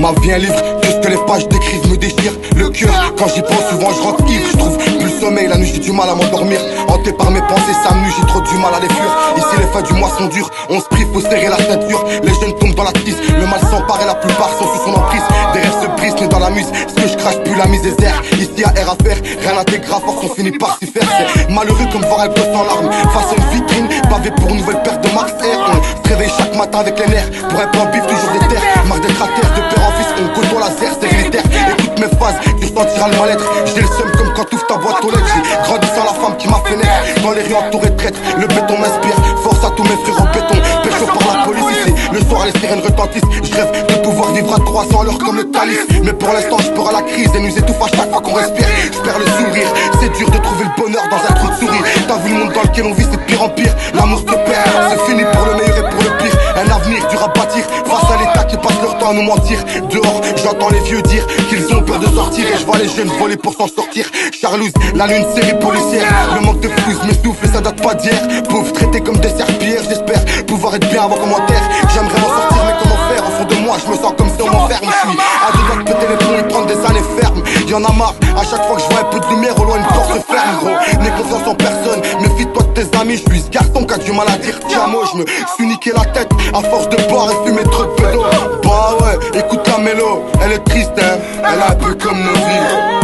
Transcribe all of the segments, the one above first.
Ma vie un livre, tout ce que les pages décrivent me déchire le cœur. Quand j'y pense souvent je rentre ivre, je trouve plus le sommeil. La nuit j'ai du mal à m'endormir, hanté par mes pensées ça me nuit, j'ai trop du mal à les fuir. Ici les fins du mois sont dures, on se prive, faut serrer la ceinture. Les jeunes tombent dans la tisse, le mal s'empare et la plupart sont sous son emprise. Des rêves se brisent, mais dans la muse, ce que je crache plus la mise des airs. Ici y'a air à faire, rien n'intègre à force, on finit par s'y faire. C'est malheureux comme voir un gosse en larmes face à une vitrine, pavé pour une nouvelle paire de Max Air. On se réveille chaque matin avec les nerfs, pour un plan bif toujours des terres. Marre d'être à terre, de père en fils, on côtoie la serre, c'est militaire. Écoute mes phases, tu sentiras le mal-être. J'ai le seum comme quand t'ouvres ta boîte aux lettres. J'ai grandi sans la femme qui m'a fait naître. Dans les rues entourées de traîtres, le béton m'inspire. Force à tous mes frères au béton, pécho par la police ici. Le soir les sirènes retentissent, je rêve de pouvoir vivre à 300 à l'heure comme le Thalys. Mais pour l'instant je peur à la crise et nous étouffe à chaque fois qu'on respire. Je perds le sourire, c'est dur de trouver le bonheur dans un trou de souris. T'as vu le monde dans lequel on vit, c'est de pire en pire. L'amour se perd, c'est fini pour le meilleur et pour le pire. Un avenir dur à bâtir, face à l'état qui passe leur temps à nous mentir. Dehors, j'entends les vieux dire qu'ils ont peur de sortir. Et je vois les jeunes voler pour s'en sortir. Charlouse, la lune, série policière. Le manque de flouze m'essouffle et ça date pas d'hier. Pauvre traité comme des serpillères, j'espère pouvoir être bien avant commentaire. J'aimerais m'en sortir mais comment faire? Au fond de moi je me sens comme si on m'enferme. Je suis à deux doigts de péter les plombs et prendre des années fermes. Y'en a marre, à chaque fois que je vois un peu de lumière, au loin une porte se ferme gros. N'aie confiance en personne, méfie-toi de tes amis. Je suis ce garçon qui a du mal à dire tiens moi. Je me suis niqué la tête à force de boire et fumer trop de pédo. Bah ouais, écoute la mélo, elle est triste hein, elle est un peu comme nos vies.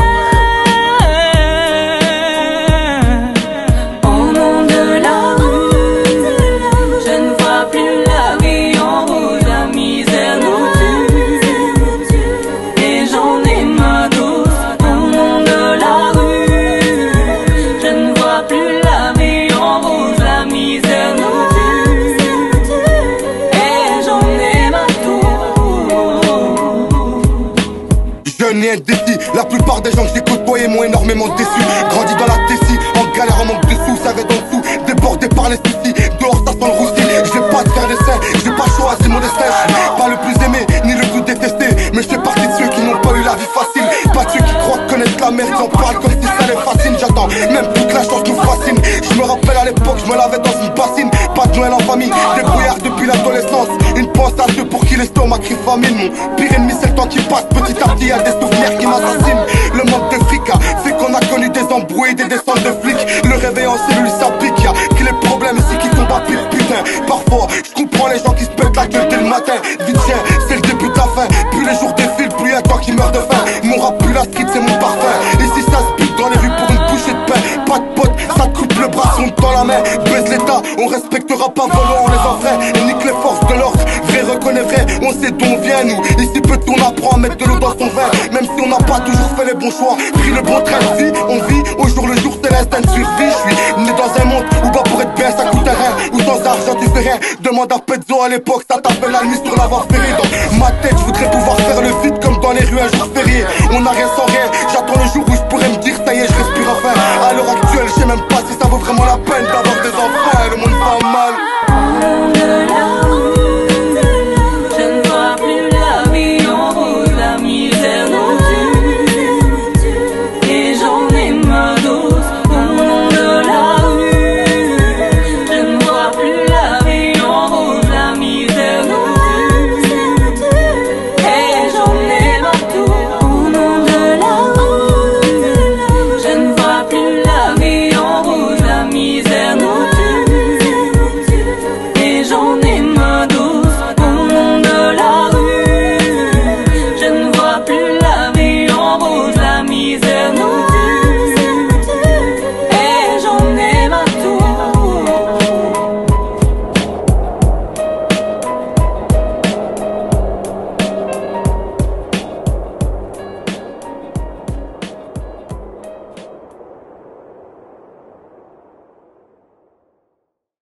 Décis. La plupart des gens que j'ai côtoyés m'ont énormément déçu. Grandi dans la Tessie, en galère, en manque de sous, ça va en dessous, débordé par les soucis. Dehors ça sent le roussi, je vais pas te faire d'essai, j'ai pas choisi mon destin. Je suis pas le plus aimé, ni le plus détesté, mais je fais partie de ceux qui n'ont pas eu la vie facile. Pas de ceux qui croient connaître la merde, j'en parle comme si ça les fascine. J'attends, même toute la chance nous fascine. Je me rappelle à l'époque, je me lavais dans une bassine. Pas de Noël en famille, débrouillard depuis l'adolescence. Une pensée à ceux pour qui l'estomac crie famine. Mon pire ennemi c'est le temps qui passe, petit à petit y'a des souvenirs qui m'assassinent. Le manque de fric fait qu'on a connu des embrouilles, des descentes de flics. Le réveil en cellule ça pique, y'a que les problèmes ici qui tombent à pic. Putain, parfois je comprends les gens qui se pètent la gueule dès le matin. Vite tiens, c'est le début de la fin. Plus les jours défilent, plus y'a toi qui meurt de faim. Mon rap plus la street c'est mon parfum. Ici ça se pique dans les rues pour une bouchée de pain. Pas de potes, ça te coupe le bras, son dans la main. Baisse l'état, on respectera pas volant, on les enfreint. Et nique les forces de l'ordre, vrai reconnaît vrai. On sait d'où on vient nous, ici peut on apprend à mettre de l'eau dans son vin. Même si on n'a pas toujours fait les bons choix, pris le bon train de vie. On vit au jour le jour, c'est l'instinct de survie. Je suis né dans un monde où bah pour être bien ça coûte rien. Où sans argent tu fais rien. Demande à Pezzo à l'époque, ça t'appelle la nuit sur la voie ferrée. Dans ma tête je voudrais pouvoir faire le vide comme dans les rues un jour férié. On n'a rien sans rien, j'attends le jour où je pourrais me dire ça y est je respire enfin. À l'heure actuelle je sais même pas si ça vaut vraiment la peine d'avoir